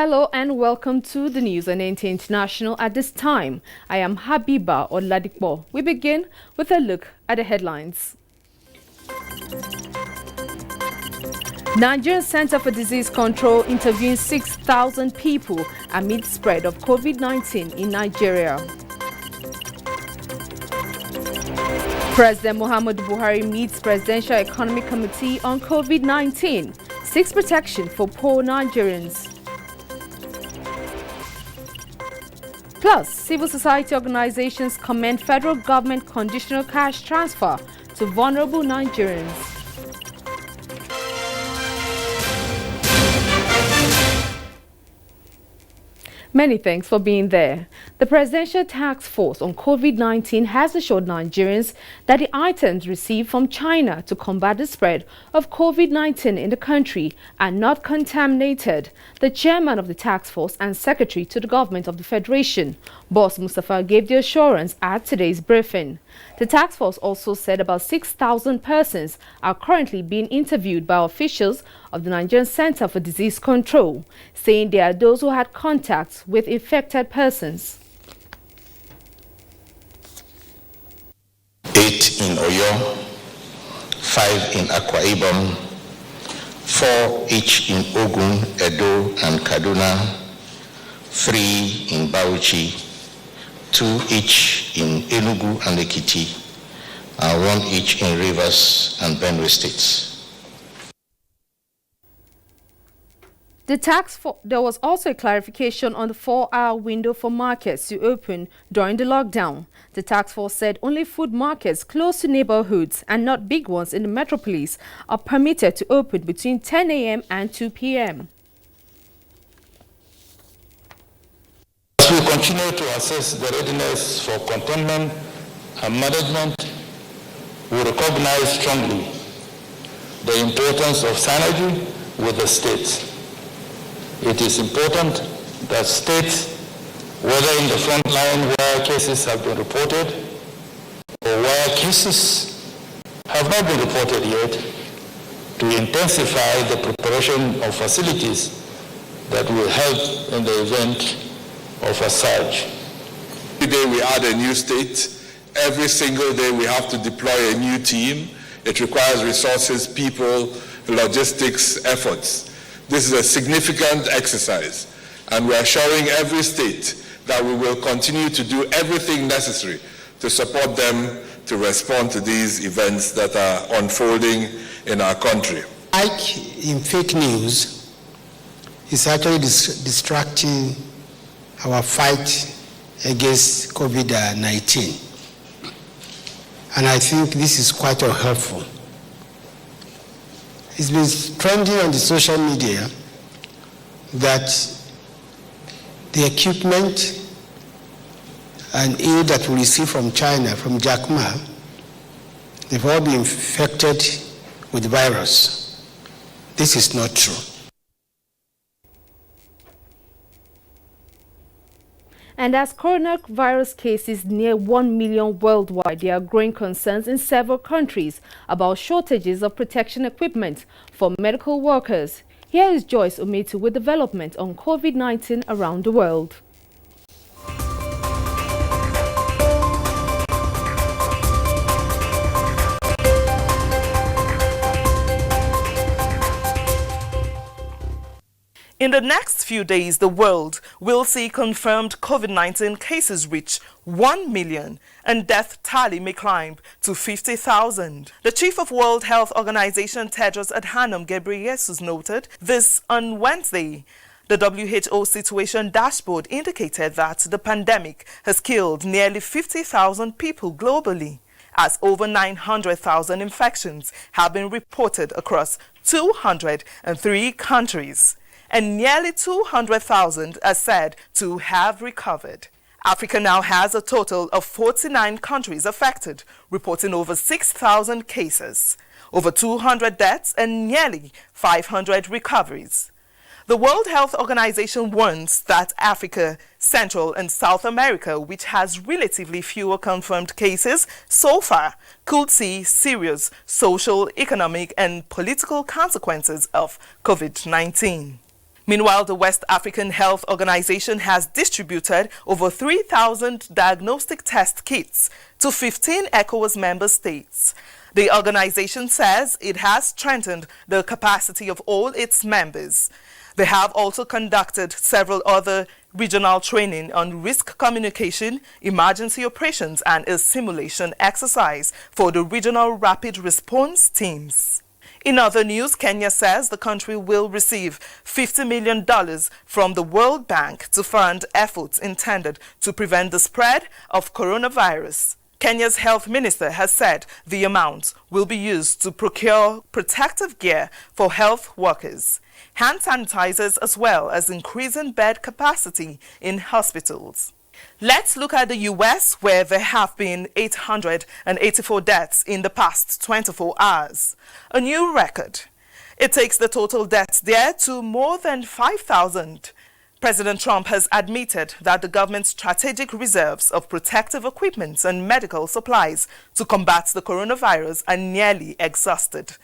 Hello and welcome to the News on NT International at this time. I am Habiba Oladikbo. We begin with a look at the headlines. Nigerian Center for Disease Control interviews 6,000 people amid spread of COVID-19 in Nigeria. President Muhammadu Buhari meets Presidential Economic Committee on COVID-19, seeks protection for poor Nigerians. Plus, civil society organizations commend federal government conditional cash transfer to vulnerable Nigerians. Many thanks for being there. The Presidential Task Force on COVID-19 has assured Nigerians that the items received from China to combat the spread of COVID-19 in the country are not contaminated. The chairman of the task force and secretary to the government of the Federation, Boss Mustafa, gave the assurance at today's briefing. The task force also said about 6,000 persons are currently being interviewed by officials of the Nigerian Center for Disease Control, saying they are those who had contacts with infected persons. 8 in Oyo, 5 in Akwa Ibom, 4 each in Ogun, Edo, and Kaduna, 3 in Bauchi, 2 each in Enugu and Ekiti, and 1 each in Rivers and Benue states. There was also a clarification on the 4-hour window for markets to open during the lockdown. The task force said only food markets close to neighborhoods and not big ones in the metropolis are permitted to open between 10 a.m. and 2 p.m. As we continue to assess the readiness for containment and management, we recognize strongly the importance of synergy with the states. It is important that states, whether in the front line where cases have been reported or where cases have not been reported yet, to intensify the preparation of facilities that will help in the event of a surge. Every day we add a new state. Every single day we have to deploy a new team. It requires resources, people, logistics, efforts. This is a significant exercise, and we are assuring every state that we will continue to do everything necessary to support them to respond to these events that are unfolding in our country. Like in fake news, it's actually distracting our fight against COVID-19. And I think this is quite unhelpful. It's been trending on the social media that the equipment and aid that we receive from China, from Jack Ma, they've all been infected with the virus. This is not true. And as coronavirus cases near 1 million worldwide, there are growing concerns in several countries about shortages of protection equipment for medical workers. Here is Joyce Ometu with development on COVID-19 around the world. In the next few days, the world will see confirmed COVID-19 cases reach 1 million and death tally may climb to 50,000. The chief of World Health Organization, Tedros Adhanom Ghebreyesus, noted this on Wednesday. The WHO situation dashboard indicated that the pandemic has killed nearly 50,000 people globally, as over 900,000 infections have been reported across 203 countries. And nearly 200,000 are said to have recovered. Africa now has a total of 49 countries affected, reporting over 6,000 cases, over 200 deaths and nearly 500 recoveries. The World Health Organization warns that Africa, Central and South America, which has relatively fewer confirmed cases so far, could see serious social, economic and political consequences of COVID-19. Meanwhile, the West African Health Organization has distributed over 3,000 diagnostic test kits to 15 ECOWAS member states. The organization says it has strengthened the capacity of all its members. They have also conducted several other regional training on risk communication, emergency operations, and a simulation exercise for the regional rapid response teams. In other news, Kenya says the country will receive $50 million from the World Bank to fund efforts intended to prevent the spread of coronavirus. Kenya's health minister has said the amount will be used to procure protective gear for health workers, hand sanitizers, as well as increasing bed capacity in hospitals. Let's look at the U.S., where there have been 884 deaths in the past 24 hours. A new record. It takes the total deaths there to more than 5,000. President Trump has admitted that the government's strategic reserves of protective equipment and medical supplies to combat the coronavirus are nearly exhausted.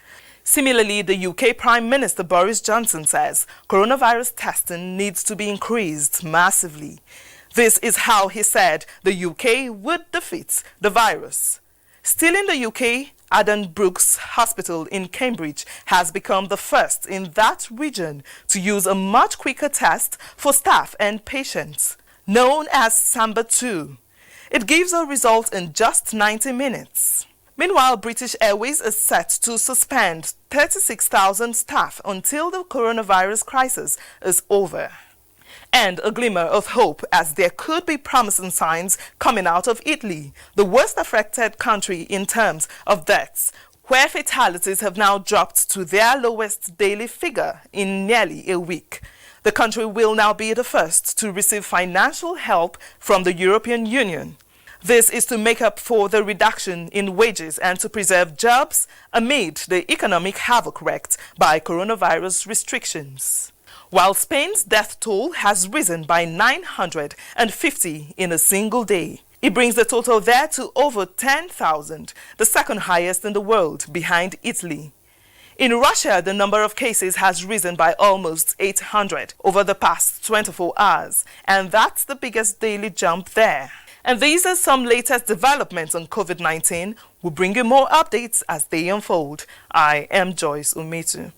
Similarly, the UK Prime Minister Boris Johnson says coronavirus testing needs to be increased massively. This is how he said the UK would defeat the virus. Still in the UK, Addenbrooke's Hospital in Cambridge has become the first in that region to use a much quicker test for staff and patients, known as Samba 2. It gives a result in just 90 minutes. Meanwhile, British Airways is set to suspend 36,000 staff until the coronavirus crisis is over. And a glimmer of hope, as there could be promising signs coming out of Italy, the worst affected country in terms of deaths, where fatalities have now dropped to their lowest daily figure in nearly a week. The country will now be the first to receive financial help from the European Union. This is to make up for the reduction in wages and to preserve jobs amid the economic havoc wreaked by coronavirus restrictions. While Spain's death toll has risen by 950 in a single day. It brings the total there to over 10,000, the second highest in the world, behind Italy. In Russia, the number of cases has risen by almost 800 over the past 24 hours, and that's the biggest daily jump there. And these are some latest developments on COVID-19. We'll bring you more updates as they unfold. I am Joyce Umetu.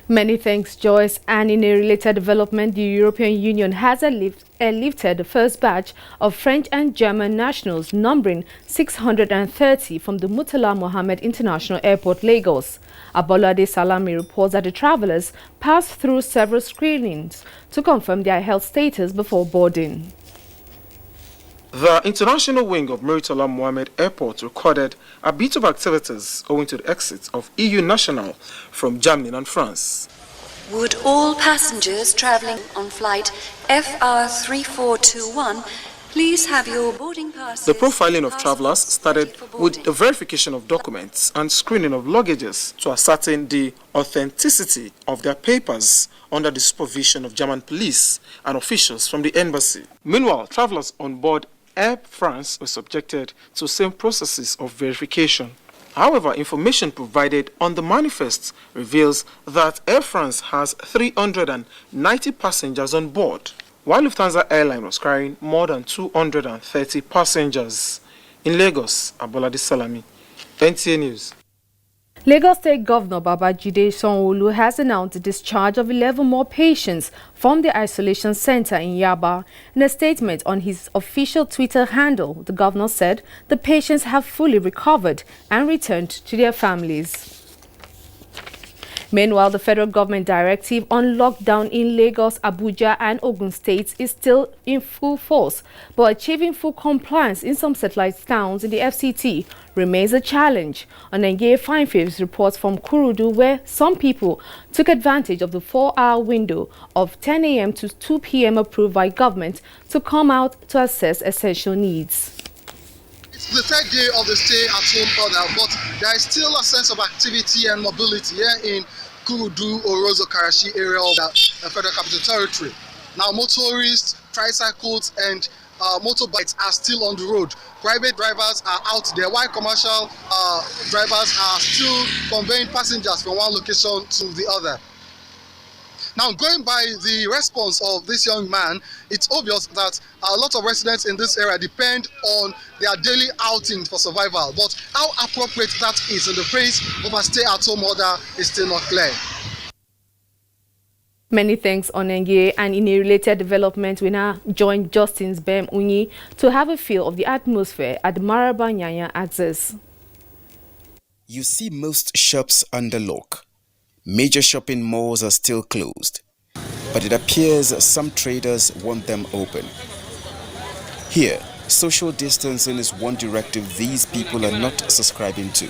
Many thanks, Joyce. And in a related development, the European Union has airlifted the first batch of French and German nationals, numbering 630 from the Murtala Mohammed International Airport, Lagos. Abolade Salami reports that the travelers passed through several screenings to confirm their health status before boarding. The international wing of Murtala Mohammed Airport recorded a bit of activities owing to the exit of EU nationals from Germany and France. Would all passengers traveling on flight FR3421 please have your boarding passes? The profiling of travelers started with the verification of documents and screening of luggages to ascertain the authenticity of their papers under the supervision of German police and officials from the embassy. Meanwhile, travelers on board Air France were subjected to same processes of verification. However, information provided on the manifest reveals that Air France has 390 passengers on board, while Lufthansa Airline was carrying more than 230 passengers. In Lagos, Abolade Salami, NTA News. Lagos State Governor Babajide Sanwo-Olu has announced the discharge of 11 more patients from the isolation center in Yaba. In a statement on his official Twitter handle, the governor said the patients have fully recovered and returned to their families. Meanwhile, the federal government directive on lockdown in Lagos, Abuja and Ogun states is still in full force, but achieving full compliance in some satellite towns in the FCT remains a challenge. Onenge Fine-Faves reports from Kurudu, where some people took advantage of the 4-hour window of 10 a.m. to 2 p.m. approved by government to come out to assess essential needs. It's the third day of the stay-at-home order, but there is still a sense of activity and mobility here in Kurudu or Rozo Karachi area of the Federal Capital Territory. Now, motorists, tricycles, and motorbikes are still on the road. Private drivers are out there, while commercial drivers are still conveying passengers from one location to the other. Now, going by the response of this young man, it's obvious that a lot of residents in this area depend on their daily outing for survival. But how appropriate that is in the face of a stay-at-home order is still not clear. Many thanks, Onengie. And in a related development, we now join Justin's Bem Unyi to have a feel of the atmosphere at the Maraba Nyanya Axis. You see most shops under lock. Major shopping malls are still closed, but it appears some traders want them open. Here, social distancing is one directive these people are not subscribing to.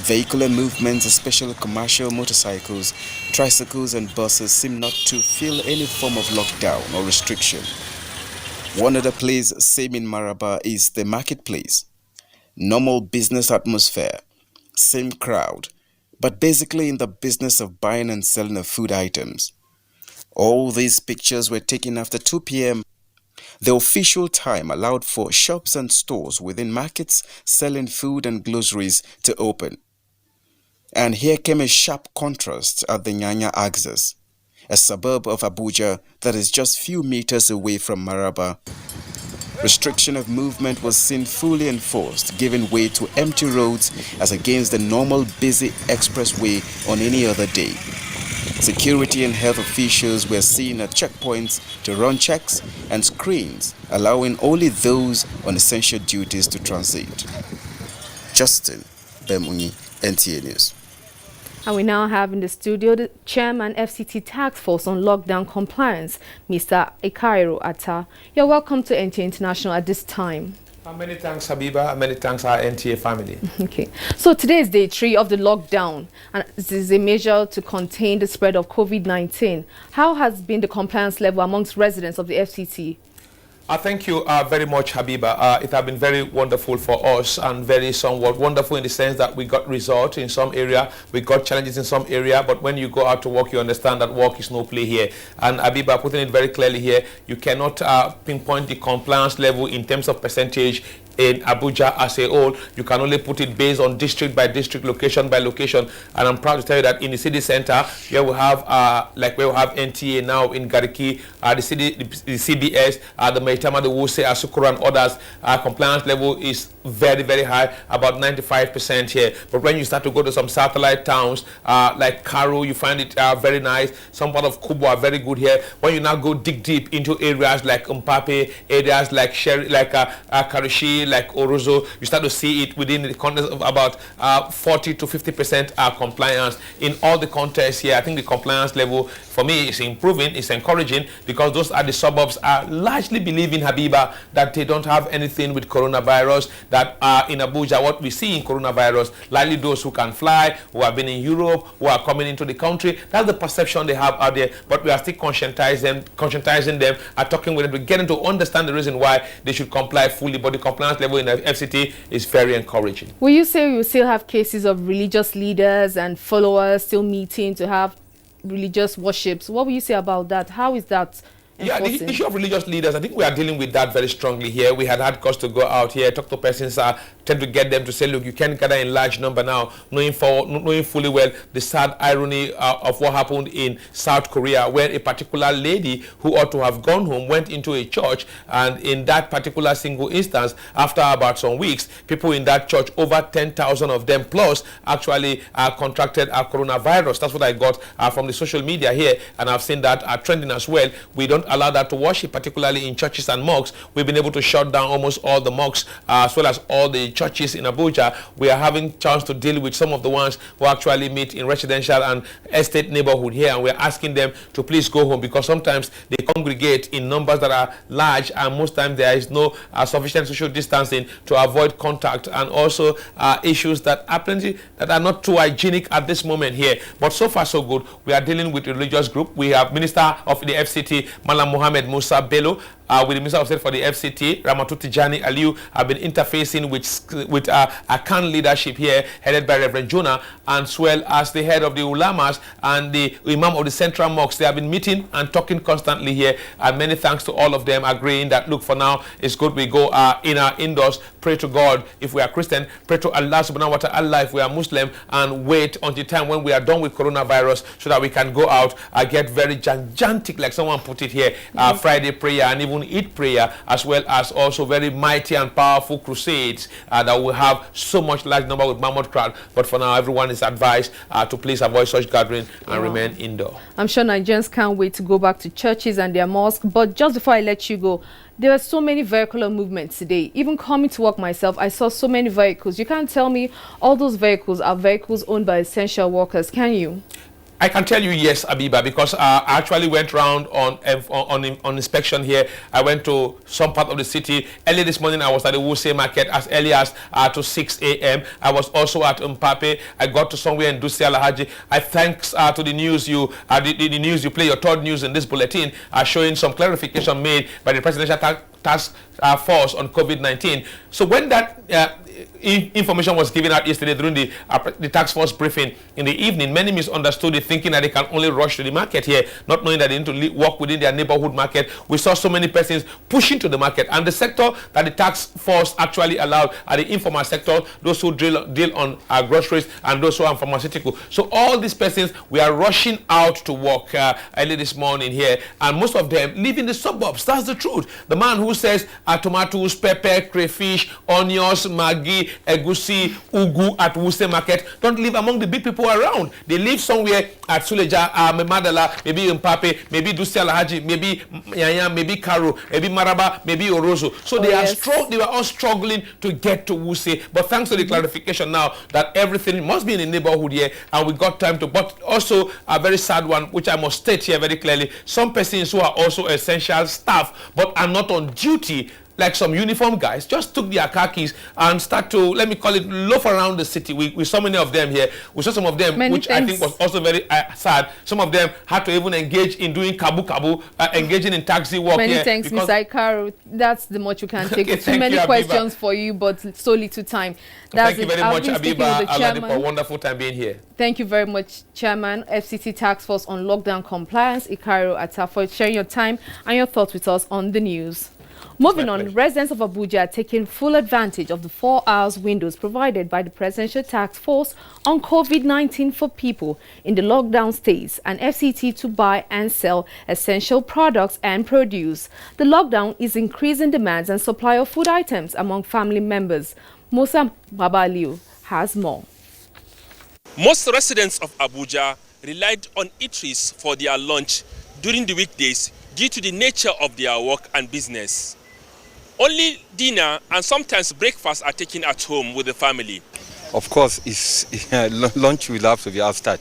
Vehicular movements, especially commercial motorcycles, tricycles and buses, seem not to feel any form of lockdown or restriction. One other place, same in Maraba, is the marketplace. Normal business atmosphere, same crowd, but basically in the business of buying and selling of food items. All these pictures were taken after 2 p.m. The official time allowed for shops and stores within markets selling food and groceries to open. And here came a sharp contrast at the Nyanya Axis, a suburb of Abuja that is just few meters away from Maraba. Restriction of movement was seen fully enforced, giving way to empty roads as against the normal busy expressway on any other day. Security and health officials were seen at checkpoints to run checks and screens, allowing only those on essential duties to transit. Justin Bemunyi, NTA News. And we now have in the studio the Chairman FCT Task Force on Lockdown Compliance, Mr. Ikairo Atta. You're welcome to NTA International at this time. Many thanks, Habiba. Many thanks, our NTA family. Okay. So today is day 3 of the lockdown, and this is a measure to contain the spread of COVID-19. How has been the compliance level amongst residents of the FCT? Thank you very much, Habiba. It has been very wonderful for us and very somewhat wonderful in the sense that we got results in some area, we got challenges in some area, but when you go out to work, you understand that work is no play here. And Habiba, putting it very clearly here, you cannot pinpoint the compliance level in terms of percentage in Abuja as a whole. You can only put it based on district by district, location by location. And I'm proud to tell you that in the city center, here we have like where we have NTA now in Gariki, the CDS, the Maitama, the Wuse, Asukura and others, compliance level is very, very high, about 95% here. But when you start to go to some satellite towns like Karu, you find it very nice. Some part of Kubo are very good here. When you now go dig deep into areas like Mpape, areas like Karishi, like Orozo, you start to see it within the context of about 40 to 50% compliance in all the contests here. I think the compliance level for me is improving, it's encouraging, because those are the suburbs are largely believing, Habiba, that they don't have anything with coronavirus, that in Abuja what we see in coronavirus, likely those who can fly, who have been in Europe, who are coming into the country, that's the perception they have out there. But we are still conscientizing them, talking with them to get them to understand the reason why they should comply fully. But the compliance level in the FCT is very encouraging. Will you say you still have cases of religious leaders and followers still meeting to have religious worships? What will you say about that? How is that? Yeah, the issue of religious leaders, I think we are dealing with that very strongly here. We had cause to go out here, talk to persons, tend to get them to say, look, you can't gather in large number now, knowing fully well the sad irony of what happened in South Korea, where a particular lady who ought to have gone home went into a church, and in that particular single instance, after about some weeks, people in that church, over 10,000 of them plus, actually contracted coronavirus. That's what I got from the social media here, and I've seen that trending as well. We don't allow that to worship, particularly in churches and mosques. We've been able to shut down almost all the mosques as well as all the churches in Abuja. We are having chance to deal with some of the ones who actually meet in residential and estate neighborhood here, and we're asking them to please go home, because sometimes they congregate in numbers that are large, and most times there is no sufficient social distancing to avoid contact, and also issues that are plenty that are not too hygienic at this moment here. But so far so good. We are dealing with a religious group. We have Minister of the FCT, Malam Mohammed Musa Bello, with the Minister of State for the FCT, Ramatu Tijani Aliu, have been interfacing with Akan leadership here, headed by Reverend Jonah, as well as the head of the Ulamas and the Imam of the Central Mosque. They have been meeting and talking constantly here, and many thanks to all of them, agreeing that, look, for now, it's good we go indoors, pray to God if we are Christian, pray to Allah subhanahu wa ta'ala if we are Muslim, and wait until time when we are done with coronavirus so that we can go out and get very gigantic, like someone put it here, Friday prayer and even Eid prayer, as well as also very mighty and powerful crusades that will have so much large number with mammoth crowd. But for now, everyone is advised to please avoid such gathering and remain indoor. I'm sure Nigerians can't wait to go back to churches and their mosques. But just before I let you go, there are so many vehicular movements today. Even coming to work myself, I saw so many vehicles. You can't tell me all those vehicles are vehicles owned by essential workers, can you? I can tell you yes, Abiba, because I actually went around on inspection here. I went to some part of the city. Early this morning, I was at the Wuse market as early as to 6 a.m. I was also at Mpape. I got to somewhere in Dusi Alahaji. I thanks to the news the news you play, your third news in this bulletin, showing some clarification made by the Presidential Task Force on COVID-19. So when that information was given out yesterday during the task force briefing in the evening, many misunderstood it, thinking that they can only rush to the market here, not knowing that they need to work within their neighborhood market. We saw so many persons pushing to the market, and the sector that the task force actually allowed are the informal sector, those who deal on groceries and those who are pharmaceutical. So all these persons, we are rushing out to work early this morning here, and most of them live in the suburbs. That's the truth. The man who says tomatoes, pepper, crayfish, onions, maggi, egusi, ugu at Wuse market don't live among the big people around. They live somewhere at Suleja, Madala, maybe Mpape, maybe Dusi Alahaji, maybe Yanya, maybe Karo, maybe Maraba, maybe Orozo. So they were all struggling to get to Wuse. But thanks to the clarification now that everything must be in the neighborhood here, and we got time to. But also a very sad one, which I must state here very clearly, some persons who are also essential staff but are not on duty, like some uniform guys, just took their car keys and start to, let me call it, loaf around the city. We saw many of them here. We saw some of them, which I think was also very sad. Some of them had to even engage in doing kabu-kabu, engaging in taxi work here. Many thanks, Mr. Ikaru. That's the much you can take. Okay, too many questions for you, but so little time. Thank you very much, Abiba Aladi, for a wonderful time being here. Thank you very much, Chairman, FCT Task Force on Lockdown Compliance, Ikaru Atta, for sharing your time and your thoughts with us on the news. Moving on, residents of Abuja are taking full advantage of the 4 hours windows provided by the Presidential Task Force on COVID-19 for people in the lockdown states and FCT to buy and sell essential products and produce. The lockdown is increasing demands and supply of food items among family members. Musa Babaliu has more. Most residents of Abuja relied on eateries for their lunch during the weekdays due to the nature of their work and business. Only dinner and sometimes breakfast are taken at home with the family. Of course, lunch will have to be after,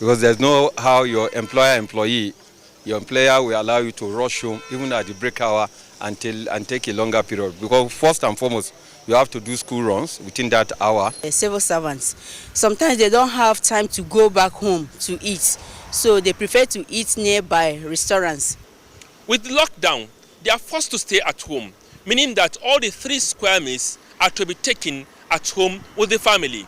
because there's no how your employer will allow you to rush home even at the break hour and take a longer period. Because first and foremost, you have to do school runs within that hour. Civil servants, sometimes they don't have time to go back home to eat, so they prefer to eat nearby restaurants. With lockdown, they are forced to stay at home, meaning that all the 3 square meals are to be taken at home with the family.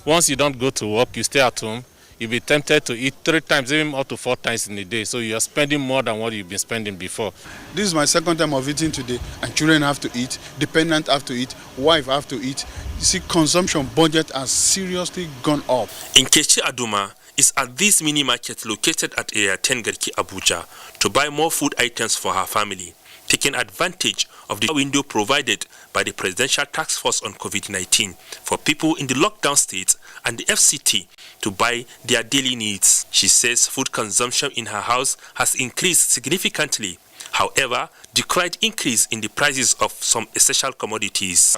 Once you don't go to work, you stay at home, you'll be tempted to eat 3 times, even up to 4 times in a day. So you're spending more than what you've been spending before. This is my second time of eating today, and children have to eat, dependents have to eat, wife have to eat. You see, consumption budget has seriously gone up. Nkechi Aduma is at this mini market located at Area 10 Garki, Abuja, to buy more food items for her family, taking advantage of the window provided by the Presidential Task Force on COVID-19 for people in the lockdown states and the FCT to buy their daily needs. She says food consumption in her house has increased significantly. However, decried increase in the prices of some essential commodities.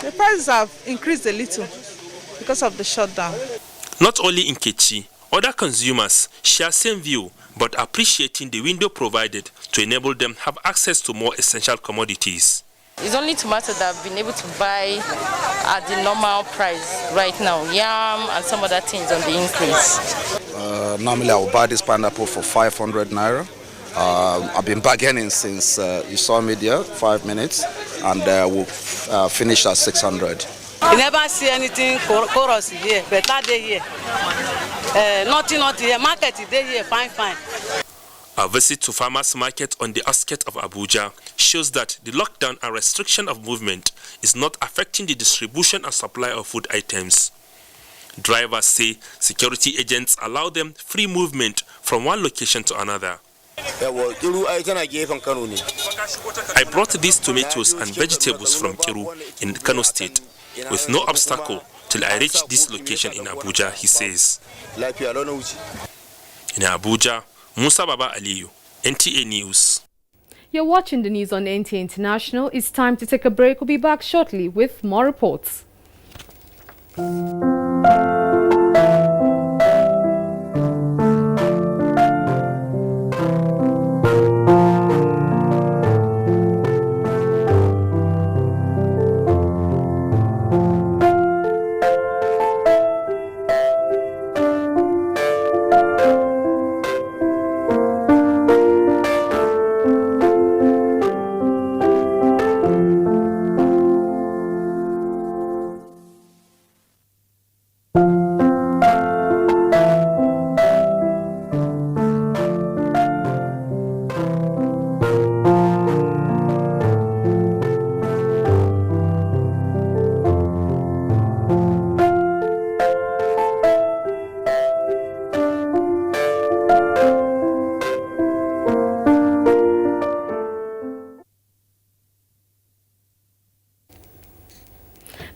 The prices have increased a little because of the shutdown. Not only in Nkechi, other consumers share same view, but appreciating the window provided to enable them have access to more essential commodities. It's only tomato that I've been able to buy at the normal price right now. Yam and some other things on the increase. Normally I will buy this pineapple for 500 naira, I've been bargaining since you saw me there, 5 minutes, and we'll finish at 600. You never see anything chorus here, better day here. Nothing here. Market day here, fine. A visit to farmers market on the outskirts of Abuja shows that the lockdown and restriction of movement is not affecting the distribution and supply of food items. Drivers say security agents allow them free movement from one location to another. I brought these tomatoes and vegetables from Kiru in Kano State with no obstacle till I reached this location in Abuja, he says. In Abuja, Musa Baba Aliyu, NTA News. You're watching the news on NTA International. It's time to take a break. We'll be back shortly with more reports.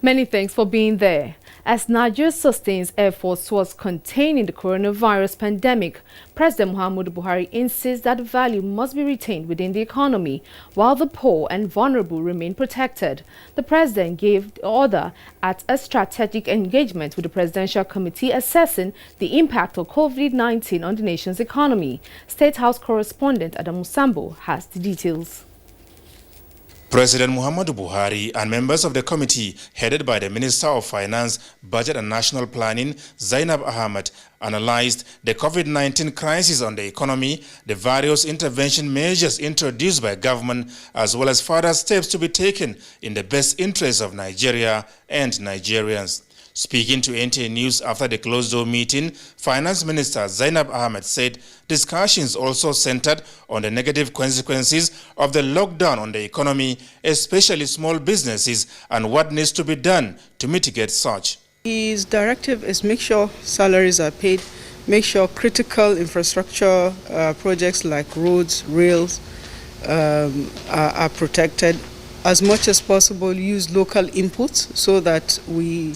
Many thanks for being there. As Nigeria sustains efforts towards containing the coronavirus pandemic, President Muhammadu Buhari insists that value must be retained within the economy, while the poor and vulnerable remain protected. The president gave the order at a strategic engagement with the Presidential Committee assessing the impact of COVID-19 on the nation's economy. State House correspondent Adamu Sambo has the details. President Muhammadu Buhari and members of the committee, headed by the Minister of Finance, Budget and National Planning, Zainab Ahmed, analyzed the COVID-19 crisis on the economy, the various intervention measures introduced by government, as well as further steps to be taken in the best interests of Nigeria and Nigerians. Speaking to NTA News after the closed-door meeting, Finance Minister Zainab Ahmed said discussions also centered on the negative consequences of the lockdown on the economy, especially small businesses, and what needs to be done to mitigate such. His directive is make sure salaries are paid, make sure critical infrastructure projects like roads, rails are protected. As much as possible, use local inputs so that we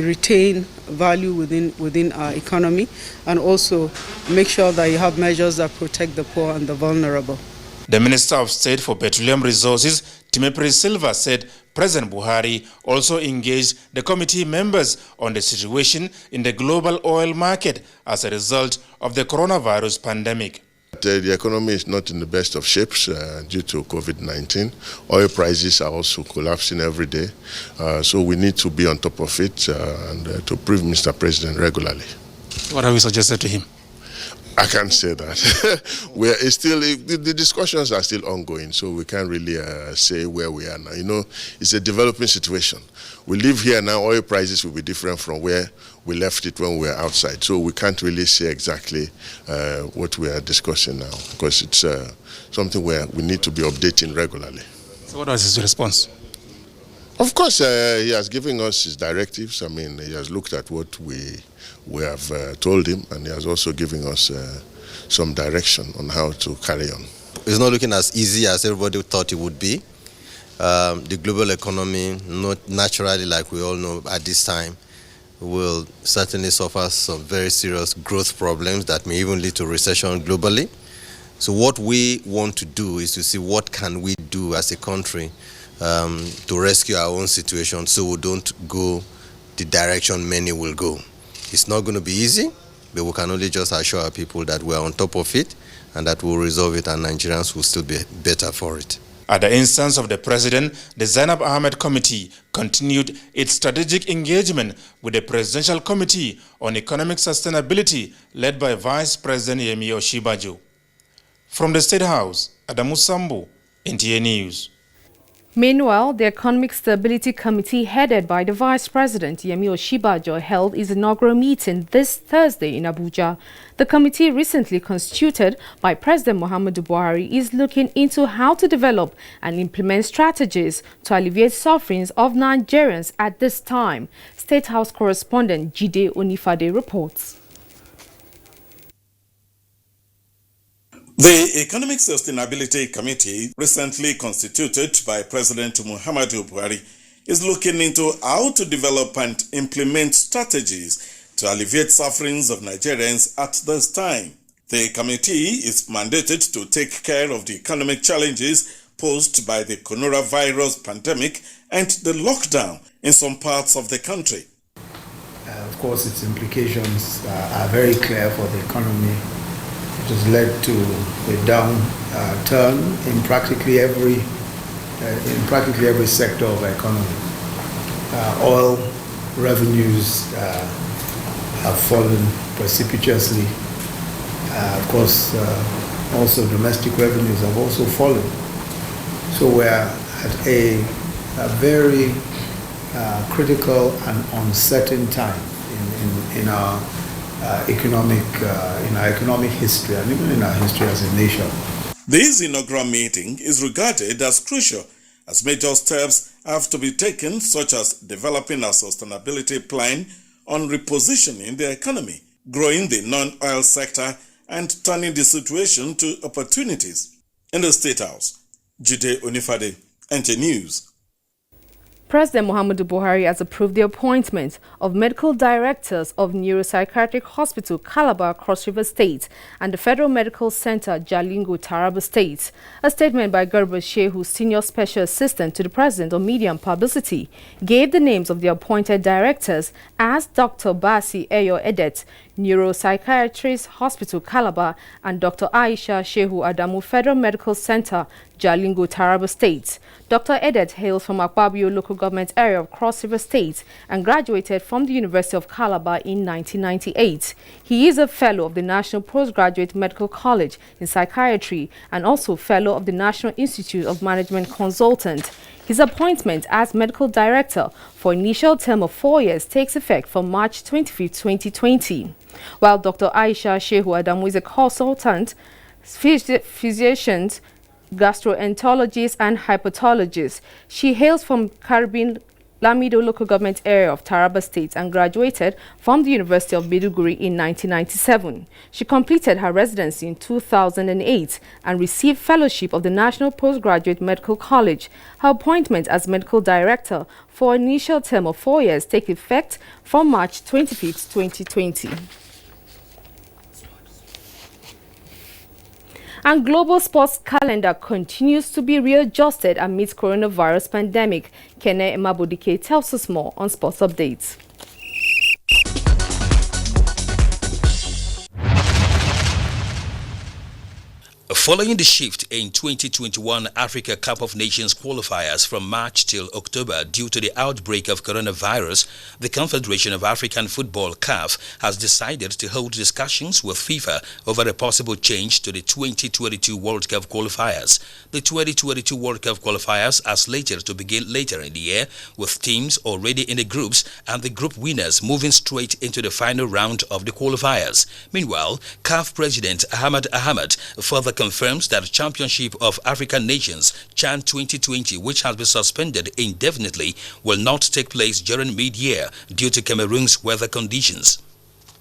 retain value within our economy, and also make sure that you have measures that protect the poor and the vulnerable. The Minister of State for Petroleum Resources, Timothy Silva, said President Buhari also engaged the committee members on the situation in the global oil market as a result of the coronavirus pandemic. The economy is not in the best of shapes due to COVID-19. Oil prices are also collapsing every day. So we need to be on top of it and to brief Mr. President regularly. What have you suggested to him? I can't say that. The discussions are still ongoing, so we can't really say where we are now. You know, it's a developing situation. We live here now, oil prices will be different from where we left it when we were outside. So we can't really say exactly what we are discussing now, because it's something where we need to be updating regularly. So what was his response? Of course, he has given us his directives. I mean, he has looked at what we have told him, and he has also given us some direction on how to carry on. It's not looking as easy as everybody thought it would be. The global economy, not naturally, like we all know at this time, will certainly suffer some very serious growth problems that may even lead to recession globally. So what we want to do is to see what can we do as a country to rescue our own situation so we don't go the direction many will go. It's not going to be easy, but we can only just assure our people that we're on top of it and that we'll resolve it, and Nigerians will still be better for it. At the instance of the President, the Zainab Ahmed Committee continued its strategic engagement with the Presidential Committee on Economic Sustainability led by Vice President Yemi Osinbajo. From the State House, Adamu Sambo, NTA News. Meanwhile, the Economic Stability Committee, headed by the Vice President Yemi Osinbajo, held its inaugural meeting this Thursday in Abuja. The committee, recently constituted by President Muhammadu Buhari, is looking into how to develop and implement strategies to alleviate sufferings of Nigerians at this time. State House correspondent Jide Onifade reports. The Economic Sustainability Committee, recently constituted by President Muhammadu Buhari, is looking into how to develop and implement strategies to alleviate sufferings of Nigerians at this time. The committee is mandated to take care of the economic challenges posed by the coronavirus pandemic and the lockdown in some parts of the country. Of course, its implications are very clear for the economy. It has led to a downturn in practically every sector of the economy. Oil revenues have fallen precipitously. Of course, also domestic revenues have also fallen. So we're at a very critical and uncertain time in our economic history and even in our history as a nation. This inaugural meeting is regarded as crucial as major steps have to be taken, such as developing a sustainability plan on repositioning the economy, growing the non-oil sector, and turning the situation to opportunities. In the State House, Jide Onifade, NTA News. President Muhammadu Buhari has approved the appointment of medical directors of Neuropsychiatric Hospital Calabar, Cross River State, and the Federal Medical Center Jalingo, Taraba State. A statement by Garba Shehu, Senior Special Assistant to the President on Media and Publicity, gave the names of the appointed directors as Dr. Basi Eyo Edet, Neuropsychiatrist Hospital Calabar, and Dr. Aisha Shehu Adamu, Federal Medical Center Jalingo, Taraba State. Dr. Edet hails from Akpabio local government area of Cross River State and graduated from the University of Calabar in 1998. He is a fellow of the National Postgraduate Medical College in Psychiatry and also fellow of the National Institute of Management Consultant. His appointment as medical director for initial term of 4 years takes effect from March 25, 2020. While Dr. Aisha Shehu Adamu is a consultant, physician, gastroenterologist and hepatologist. She hails from Caribbean Lamido local government area of Taraba State and graduated from the University of Maiduguri in 1997. She completed her residency in 2008 and received fellowship of the National Postgraduate Medical College. Her appointment as medical director for initial term of 4 years takes effect from March 25, 2020. And global sports calendar continues to be readjusted amidst coronavirus pandemic. Kene Emabodike tells us more on sports updates. Following the shift in 2021 Africa Cup of Nations qualifiers from March till October due to the outbreak of coronavirus, the Confederation of African Football (CAF) has decided to hold discussions with FIFA over a possible change to the 2022 World Cup qualifiers. The 2022 World Cup qualifiers are slated to begin later in the year, with teams already in the groups and the group winners moving straight into the final round of the qualifiers. Meanwhile, CAF President Ahmad Ahmad further confirms that the Championship of African Nations CHAN 2020, which has been suspended indefinitely, will not take place during mid-year due to Cameroon's weather conditions.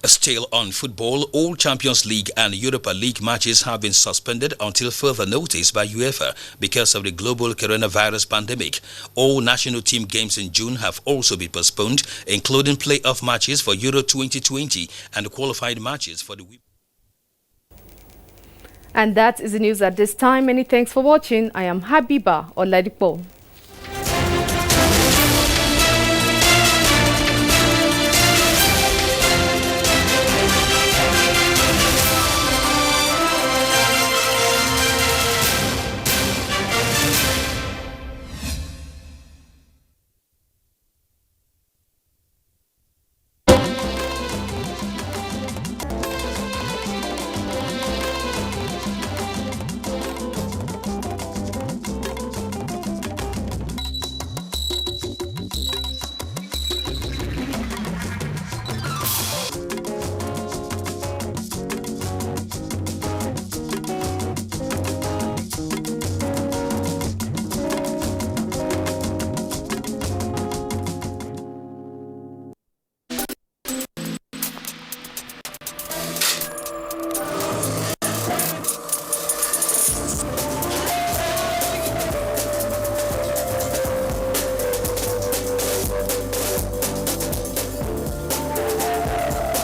Still on football, all Champions League and Europa League matches have been suspended until further notice by UEFA because of the global coronavirus pandemic. All national team games in June have also been postponed, including playoff matches for Euro 2020 and qualified matches for the women. And that is the news at this time. Many thanks for watching. I am Habiba Oladipo.